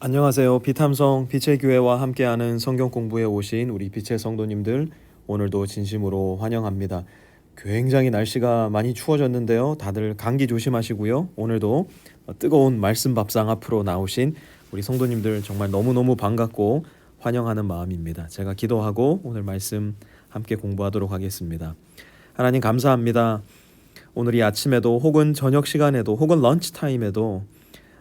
안녕하세요. 비탐성 빛의 교회와 함께하는 성경 공부에 오신 우리 빛의 성도님들, 오늘도 진심으로 환영합니다. 굉장히 날씨가 많이 추워졌는데요. 다들 감기 조심하시고요. 오늘도 뜨거운 말씀 밥상 앞으로 나오신 우리 성도님들 정말 너무너무 반갑고 환영하는 마음입니다. 제가 기도하고 오늘 말씀 함께 공부하도록 하겠습니다. 하나님 감사합니다. 오늘 이 아침에도 혹은 저녁 시간에도 혹은 런치타임에도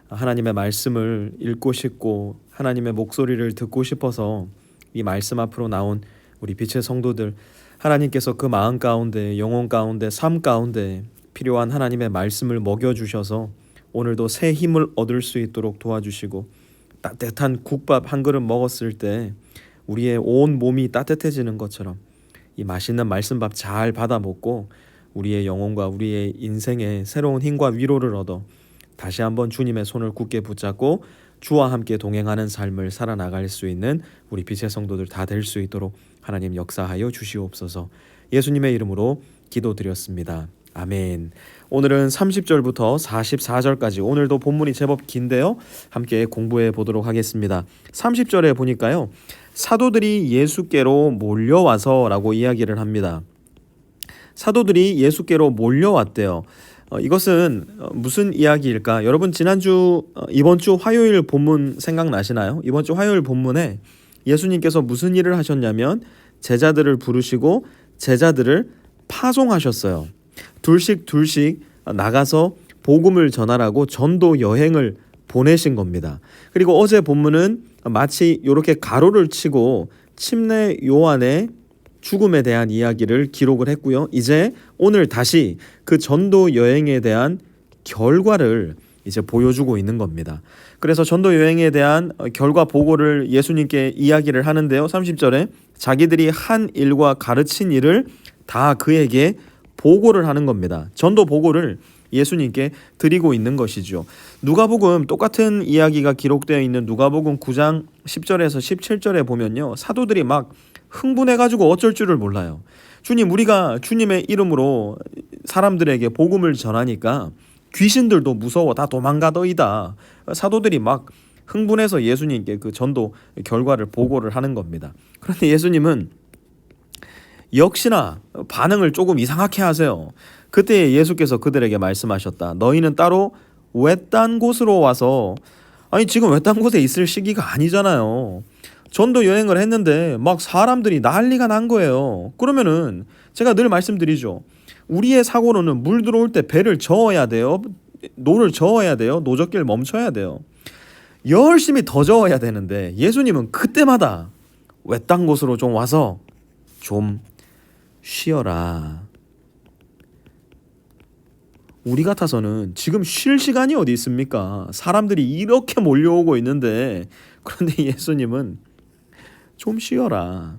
하나님의 말씀을 읽고 싶고 하나님의 목소리를 듣고 싶어서 이 말씀 앞으로 나온 우리 빛의 성도들, 하나님께서 그 마음 가운데, 영혼 가운데, 삶 가운데 필요한 하나님의 말씀을 먹여주셔서 오늘도 새 힘을 얻을 수 있도록 도와주시고, 따뜻한 국밥 한 그릇 먹었을 때 우리의 온 몸이 따뜻해지는 것처럼 이 맛있는 말씀밥 잘 받아 먹고 우리의 영혼과 우리의 인생에 새로운 힘과 위로를 얻어 다시 한번 주님의 손을 굳게 붙잡고 주와 함께 동행하는 삶을 살아나갈 수 있는 우리 빛의 성도들 다 될 수 있도록 하나님 역사하여 주시옵소서. 예수님의 이름으로 기도드렸습니다. 아멘. 오늘은 30절부터 44절까지, 오늘도 본문이 제법 긴데요, 함께 공부해 보도록 하겠습니다. 30절에 보니까요, 사도들이 예수께로 몰려와서 라고 이야기를 합니다. 사도들이 예수께로 몰려왔대요. 이것은 무슨 이야기일까? 여러분 이번 주 화요일 본문 생각나시나요? 이번 주 화요일 본문에 예수님께서 무슨 일을 하셨냐면 제자들을 부르시고 제자들을 파송하셨어요. 둘씩 나가서 복음을 전하라고 전도 여행을 보내신 겁니다. 그리고 어제 본문은 마치 이렇게 가로를 치고 침례 요한의 죽음에 대한 이야기를 기록을 했고요. 이제 오늘 다시 그 전도 여행에 대한 결과를 이제 보여주고 있는 겁니다. 그래서 전도 여행에 대한 결과 보고를 예수님께 이야기를 하는데요. 30절에 자기들이 한 일과 가르친 일을 다 그에게 보고를 하는 겁니다. 전도 보고를 예수님께 드리고 있는 것이죠. 누가복음, 똑같은 이야기가 기록되어 있는 누가복음 9장 10절에서 17절에 보면요, 사도들이 막 흥분해가지고 어쩔 줄을 몰라요. 주님, 우리가 주님의 이름으로 사람들에게 복음을 전하니까 귀신들도 무서워 다 도망가더이다. 사도들이 막 흥분해서 예수님께 그 전도 결과를 보고를 하는 겁니다. 그런데 예수님은 역시나 반응을 조금 이상하게 하세요. 그때 예수께서 그들에게 말씀하셨다. 너희는 따로 외딴 곳으로 와서, 아니 지금 외딴 곳에 있을 시기가 아니잖아요. 전도 여행을 했는데 막 사람들이 난리가 난 거예요. 그러면은 제가 늘 말씀드리죠. 우리의 사고로는 물 들어올 때 배를 저어야 돼요. 노를 저어야 돼요. 노젓길 멈춰야 돼요. 열심히 더 저어야 되는데 예수님은 그때마다 외딴 곳으로 좀 와서 좀 쉬어라. 우리 같아서는 지금 쉴 시간이 어디 있습니까? 사람들이 이렇게 몰려오고 있는데, 그런데 예수님은 좀 쉬어라.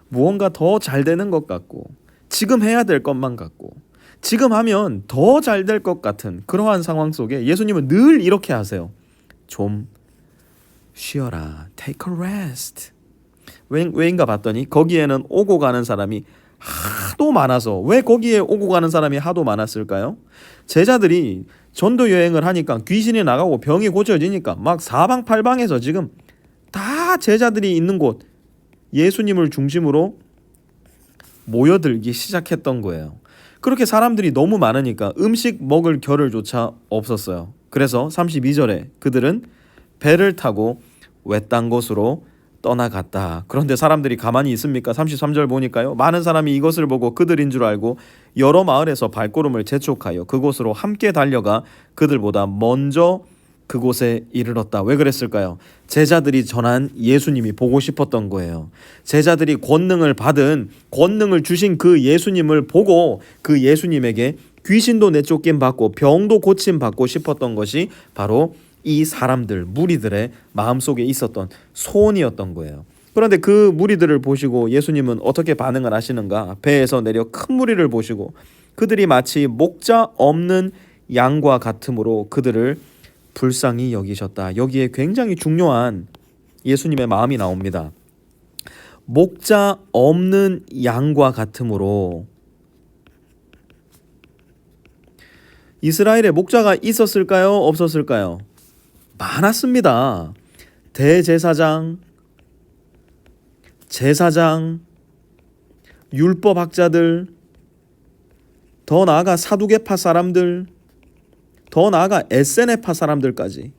무언가 더 잘 되는 것 같고, 지금 해야 될 것만 같고, 지금 하면 더 잘 될 것 같은 그러한 상황 속에 예수님은 늘 이렇게 하세요. 좀 쉬어라. Take a rest. 왜인가 봤더니 거기에는 오고 가는 사람이 하도 많아서. 왜 거기에 오고 가는 사람이 하도 많았을까요? 제자들이 전도 여행을 하니까 귀신이 나가고 병이 고쳐지니까 막 사방팔방에서 지금 다 제자들이 있는 곳, 예수님을 중심으로 모여들기 시작했던 거예요. 그렇게 사람들이 너무 많으니까 음식 먹을 겨를조차 없었어요. 그래서 32절에 그들은 배를 타고 외딴 곳으로 떠나갔다. 그런데 사람들이 가만히 있습니까? 33절 보니까요, 많은 사람이 이것을 보고 그들인 줄 알고 여러 마을에서 발걸음을 재촉하여 그곳으로 함께 달려가 그들보다 먼저 그곳에 이르렀다. 왜 그랬을까요? 제자들이 전한 예수님이 보고 싶었던 거예요. 제자들이 권능을 주신 그 예수님을 보고 그 예수님에게 귀신도 내쫓김 받고 병도 고침 받고 싶었던 것이 바로 이 사람들, 무리들의 마음속에 있었던 소원이었던 거예요. 그런데 그 무리들을 보시고 예수님은 어떻게 반응을 하시는가? 배에서 내려 큰 무리를 보시고 그들이 마치 목자 없는 양과 같으므로 그들을 불쌍히 여기셨다. 여기에 굉장히 중요한 예수님의 마음이 나옵니다. 목자 없는 양과 같으므로. 이스라엘에 목자가 있었을까요? 없었을까요? 많았습니다. 대제사장, 제사장, 율법학자들, 더 나아가 사두개파 사람들, 더 나아가 에세네파 사람들까지,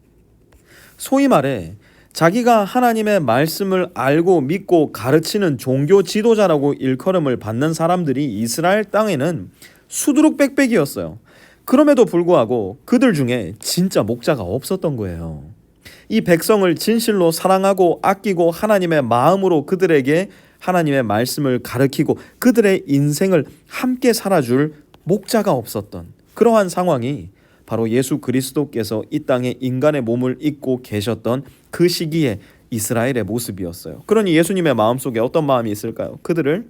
소위 말해 자기가 하나님의 말씀을 알고 믿고 가르치는 종교 지도자라고 일컬음을 받는 사람들이 이스라엘 땅에는 수두룩백백이었어요. 그럼에도 불구하고 그들 중에 진짜 목자가 없었던 거예요. 이 백성을 진실로 사랑하고 아끼고 하나님의 마음으로 그들에게 하나님의 말씀을 가르치고 그들의 인생을 함께 살아줄 목자가 없었던 그러한 상황이 바로 예수 그리스도께서 이 땅에 인간의 몸을 입고 계셨던 그 시기에 이스라엘의 모습이었어요. 그러니 예수님의 마음속에 어떤 마음이 있을까요? 그들을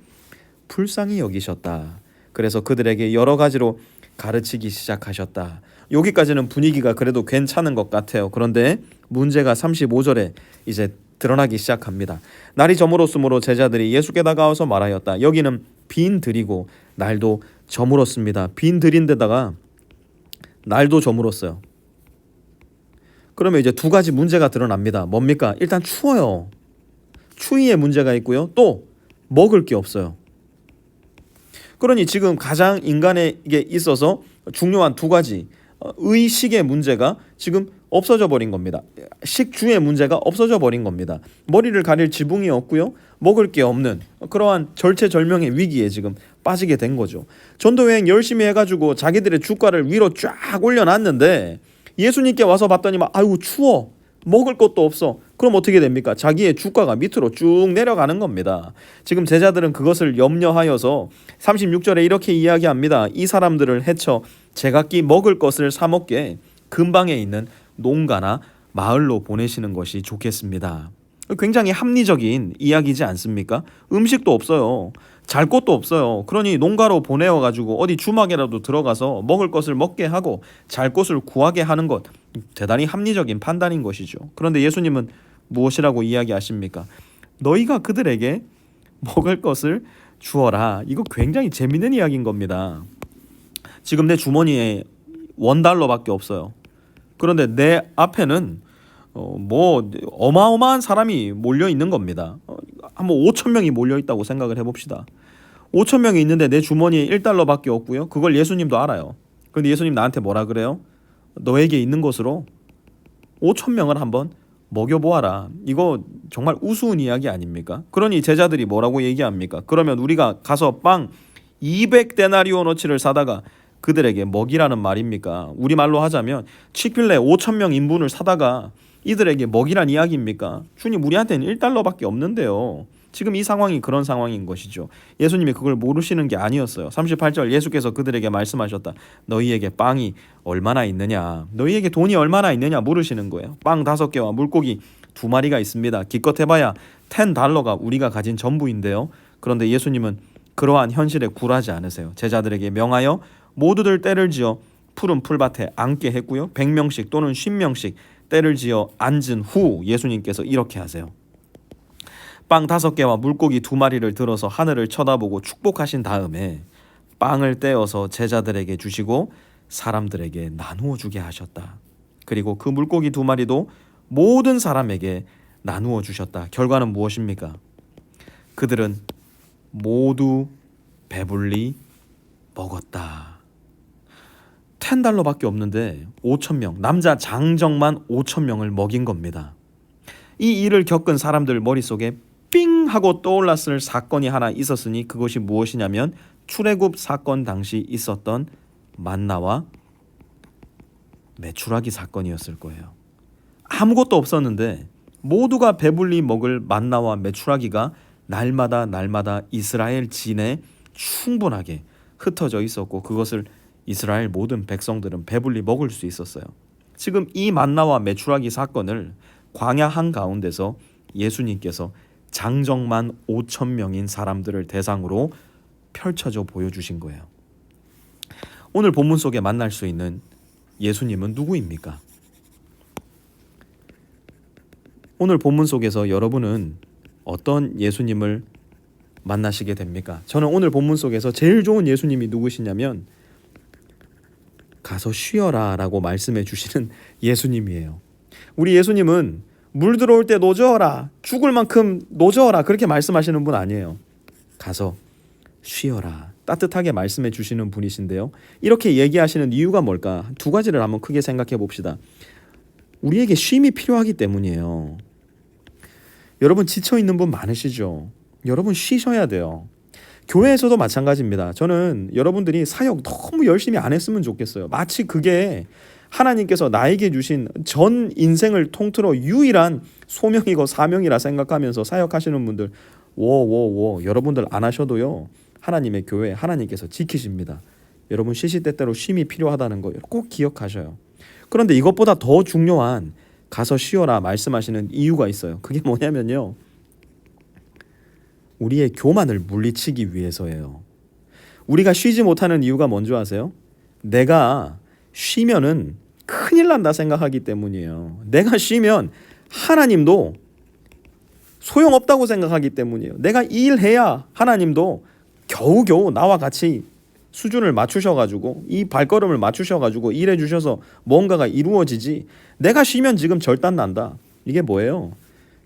불쌍히 여기셨다. 그래서 그들에게 여러 가지로 가르치기 시작하셨다. 여기까지는 분위기가 그래도 괜찮은 것 같아요. 그런데 문제가 35절에 이제 드러나기 시작합니다. 날이 저물었으므로 제자들이 예수께 다가와서 말하였다. 여기는 빈 들이고 날도 저물었습니다. 빈 들인 데다가 날도 저물었어요. 그러면 이제 두 가지 문제가 드러납니다. 뭡니까? 일단 추워요. 추위에 문제가 있고요. 또 먹을 게 없어요. 그러니 지금 가장 인간에게 있어서 중요한 두 가지 의식의 문제가 지금 없어져 버린 겁니다. 식주의 문제가 없어져 버린 겁니다. 머리를 가릴 지붕이 없고요. 먹을 게 없는 그러한 절체절명의 위기에 지금 빠지게 된 거죠. 전도여행 열심히 해가지고 자기들의 주가를 위로 쫙 올려놨는데 예수님께 와서 봤더니 막 아이고 추워. 먹을 것도 없어. 그럼 어떻게 됩니까? 자기의 주가가 밑으로 쭉 내려가는 겁니다. 지금 제자들은 그것을 염려하여서 36절에 이렇게 이야기합니다. 이 사람들을 해쳐 제각기 먹을 것을 사 먹게 근방에 있는 농가나 마을로 보내시는 것이 좋겠습니다. 굉장히 합리적인 이야기지 않습니까? 음식도 없어요. 잘 곳도 없어요. 그러니 농가로 보내어가지고 어디 주막이라도 들어가서 먹을 것을 먹게 하고 잘 곳을 구하게 하는 것, 대단히 합리적인 판단인 것이죠. 그런데 예수님은 무엇이라고 이야기하십니까? 너희가 그들에게 먹을 것을 주어라. 이거 굉장히 재밌는 이야기인 겁니다. 지금 내 주머니에 $1밖에 없어요. 그런데 내 앞에는 뭐 어마어마한 사람이 몰려 있는 겁니다. 한번 5,000명이 몰려 있다고 생각을 해봅시다. 5,000명이 있는데 내 주머니에 $1밖에 없고요. 그걸 예수님도 알아요. 그런데 예수님 나한테 뭐라 그래요? 너에게 있는 것으로 5,000명을 한번 먹여보아라. 이거 정말 우스운 이야기 아닙니까? 그러니 제자들이 뭐라고 얘기합니까? 그러면 우리가 가서 빵 200데나리오너치를 사다가 그들에게 먹이라는 말입니까? 우리말로 하자면 치필레 5,000명 인분을 사다가 이들에게 먹이란 이야기입니까? 주님 우리한테는 $1밖에 없는데요. 지금 이 상황이 그런 상황인 것이죠. 예수님이 그걸 모르시는 게 아니었어요. 38절 예수께서 그들에게 말씀하셨다. 너희에게 빵이 얼마나 있느냐? 너희에게 돈이 얼마나 있느냐 물으시는 거예요. 빵 5개와 물고기 2마리가 있습니다. 기껏 해봐야 $10가 우리가 가진 전부인데요. 그런데 예수님은 그러한 현실에 굴하지 않으세요. 제자들에게 명하여 모두들 떼를 지어 푸른 풀밭에 앉게 했고요. 100명씩 또는 50명씩 떼를 지어 앉은 후 예수님께서 이렇게 하세요. 빵 5개와 물고기 2마리를 들어서 하늘을 쳐다보고 축복하신 다음에 빵을 떼어서 제자들에게 주시고 사람들에게 나누어 주게 하셨다. 그리고 그 물고기 2마리도 모든 사람에게 나누어 주셨다. 결과는 무엇입니까? 그들은 모두 배불리 먹었다. $10밖에 없는데 5,000명, 남자 장정만 5,000명을 먹인 겁니다. 이 일을 겪은 사람들 머릿속에 삥 하고 떠올랐을 사건이 하나 있었으니 그것이 무엇이냐면 출애굽 사건 당시 있었던 만나와 메추라기 사건이었을 거예요. 아무것도 없었는데 모두가 배불리 먹을 만나와 메추라기가 날마다 이스라엘 진에 충분하게 흩어져 있었고 그것을 이스라엘 모든 백성들은 배불리 먹을 수 있었어요. 지금 이 만나와 메추라기 사건을 광야 한가운데서 예수님께서 장정만 5,000명인 사람들을 대상으로 펼쳐져 보여주신 거예요. 오늘 본문 속에 만날 수 있는 예수님은 누구입니까? 오늘 본문 속에서 여러분은 어떤 예수님을 만나시게 됩니까? 저는 오늘 본문 속에서 제일 좋은 예수님이 누구시냐면 가서 쉬어라 라고 말씀해 주시는 예수님이에요. 우리 예수님은 물 들어올 때 노저어라. 죽을 만큼 노저어라. 그렇게 말씀하시는 분 아니에요. 가서 쉬어라. 따뜻하게 말씀해 주시는 분이신데요. 이렇게 얘기하시는 이유가 뭘까? 두 가지를 한번 크게 생각해 봅시다. 우리에게 쉼이 필요하기 때문이에요. 여러분 지쳐 있는 분 많으시죠? 여러분 쉬셔야 돼요. 교회에서도 마찬가지입니다. 저는 여러분들이 사역 너무 열심히 안 했으면 좋겠어요. 마치 그게 하나님께서 나에게 주신 전 인생을 통틀어 유일한 소명이고 사명이라 생각하면서 사역하시는 분들 여러분들 안 하셔도요. 하나님의 교회 하나님께서 지키십니다. 여러분 시시때때로 쉼이 필요하다는 거 꼭 기억하셔요. 그런데 이것보다 더 중요한 가서 쉬어라 말씀하시는 이유가 있어요. 그게 뭐냐면요. 우리의 교만을 물리치기 위해서예요. 우리가 쉬지 못하는 이유가 뭔지 아세요? 내가 쉬면은 큰일 난다 생각하기 때문이에요. 내가 쉬면 하나님도 소용없다고 생각하기 때문이에요. 내가 일해야 하나님도 겨우겨우 나와 같이 수준을 맞추셔가지고 이 발걸음을 맞추셔가지고 일해 주셔서 뭔가가 이루어지지. 내가 쉬면 지금 절단 난다. 이게 뭐예요?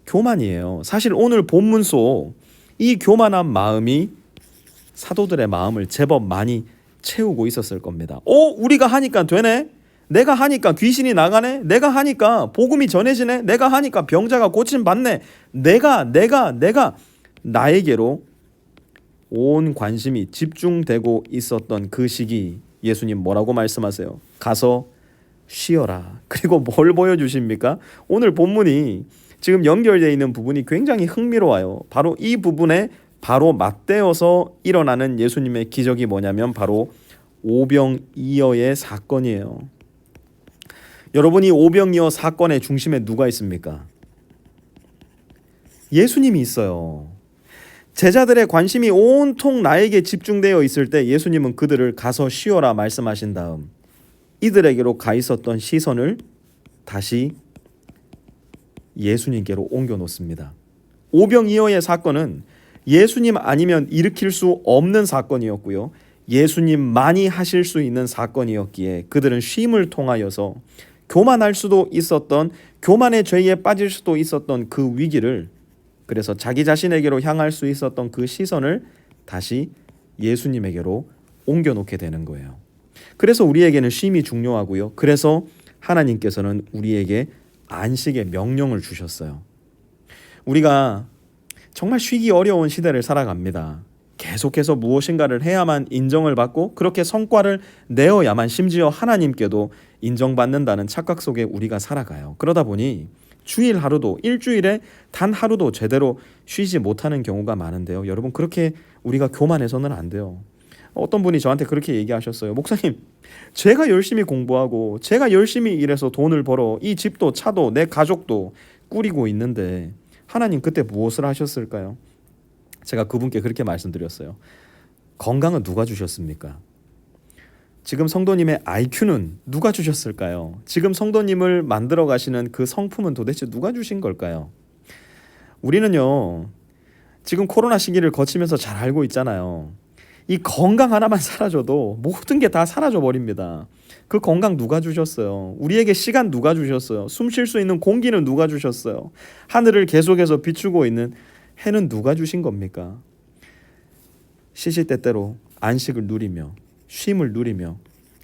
교만이에요. 사실 오늘 본문 속 이 교만한 마음이 사도들의 마음을 제법 많이 채우고 있었을 겁니다. 우리가 하니까 되네? 내가 하니까 귀신이 나가네? 내가 하니까 복음이 전해지네? 내가 하니까 병자가 고침받네? 내가 나에게로 온 관심이 집중되고 있었던 그 시기 예수님 뭐라고 말씀하세요? 가서 쉬어라. 그리고 뭘 보여주십니까? 오늘 본문이 지금 연결되어 있는 부분이 굉장히 흥미로워요. 바로 이 부분에 바로 맞대어서 일어나는 예수님의 기적이 뭐냐면 바로 오병이어의 사건이에요. 여러분 이 오병이어 사건의 중심에 누가 있습니까? 예수님이 있어요. 제자들의 관심이 온통 나에게 집중되어 있을 때 예수님은 그들을 가서 쉬어라 말씀하신 다음 이들에게로 가 있었던 시선을 다시 예수님께로 옮겨 놓습니다. 오병이어의 사건은 예수님 아니면 일으킬 수 없는 사건이었고요. 예수님만이 하실 수 있는 사건이었기에 그들은 쉼을 통하여서 교만할 수도 있었던 교만의 죄에 빠질 수도 있었던 그 위기를 그래서 자기 자신에게로 향할 수 있었던 그 시선을 다시 예수님에게로 옮겨 놓게 되는 거예요. 그래서 우리에게는 쉼이 중요하고요. 그래서 하나님께서는 우리에게 안식의 명령을 주셨어요. 우리가 정말 쉬기 어려운 시대를 살아갑니다. 계속해서 무엇인가를 해야만 인정을 받고 그렇게 성과를 내어야만 심지어 하나님께도 인정받는다는 착각 속에 우리가 살아가요. 그러다 보니 주일 하루도 일주일에 단 하루도 제대로 쉬지 못하는 경우가 많은데요. 여러분 그렇게 우리가 교만해서는 안 돼요. 어떤 분이 저한테 그렇게 얘기하셨어요. 목사님, 제가 열심히 공부하고 제가 열심히 일해서 돈을 벌어 이 집도 차도 내 가족도 꾸리고 있는데 하나님 그때 무엇을 하셨을까요? 제가 그분께 그렇게 말씀드렸어요. 건강은 누가 주셨습니까? 지금 성도님의 IQ는 누가 주셨을까요? 지금 성도님을 만들어 가시는 그 성품은 도대체 누가 주신 걸까요? 우리는요, 지금 코로나 시기를 거치면서 잘 알고 있잖아요. 이 건강 하나만 사라져도 모든 게 다 사라져 버립니다. 그 건강 누가 주셨어요? 우리에게 시간 누가 주셨어요? 숨 쉴 수 있는 공기는 누가 주셨어요? 하늘을 계속해서 비추고 있는 해는 누가 주신 겁니까? 시시때때로 안식을 누리며 쉼을 누리며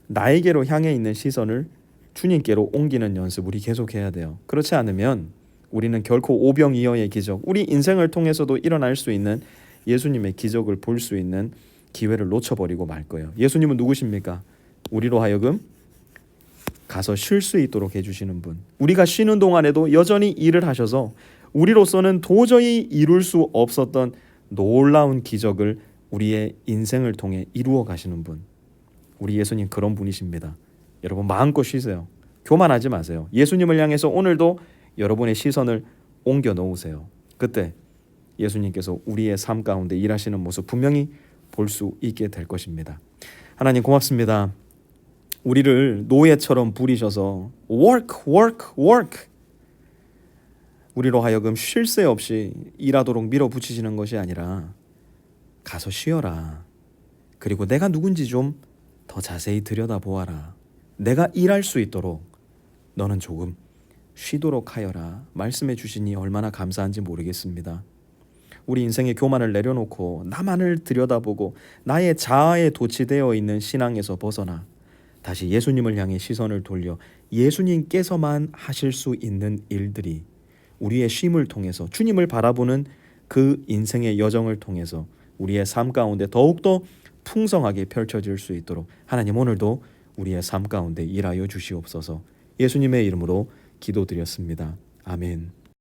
나에게로 향해 있는 시선을 주님께로 옮기는 연습 우리 계속해야 돼요. 그렇지 않으면 우리는 결코 오병이어의 기적, 우리 인생을 통해서도 일어날 수 있는 예수님의 기적을 볼 수 있는 기회를 놓쳐버리고 말 거예요. 예수님은 누구십니까? 우리로 하여금 가서 쉴 수 있도록 해주시는 분. 우리가 쉬는 동안에도 여전히 일을 하셔서 우리로서는 도저히 이룰 수 없었던 놀라운 기적을 우리의 인생을 통해 이루어 가시는 분. 우리 예수님 그런 분이십니다. 여러분 마음껏 쉬세요. 교만하지 마세요. 예수님을 향해서 오늘도 여러분의 시선을 옮겨 놓으세요. 그때 예수님께서 우리의 삶 가운데 일하시는 모습 분명히 볼 수 있게 될 것입니다. 하나님 고맙습니다. 우리를 노예처럼 부리셔서 work, work, work 우리로 하여금 쉴 새 없이 일하도록 밀어붙이시는 것이 아니라 가서 쉬어라. 그리고 내가 누군지 좀 더 자세히 들여다보아라. 내가 일할 수 있도록 너는 조금 쉬도록 하여라 말씀해 주시니 얼마나 감사한지 모르겠습니다. 우리 인생의 교만을 내려놓고 나만을 들여다보고 나의 자아에 도취되어 있는 신앙에서 벗어나 다시 예수님을 향해 시선을 돌려 예수님께서만 하실 수 있는 일들이 우리의 쉼을 통해서 주님을 바라보는 그 인생의 여정을 통해서 우리의 삶 가운데 더욱더 풍성하게 펼쳐질 수 있도록 하나님 오늘도 우리의 삶 가운데 일하여 주시옵소서. 예수님의 이름으로 기도드렸습니다. 아멘.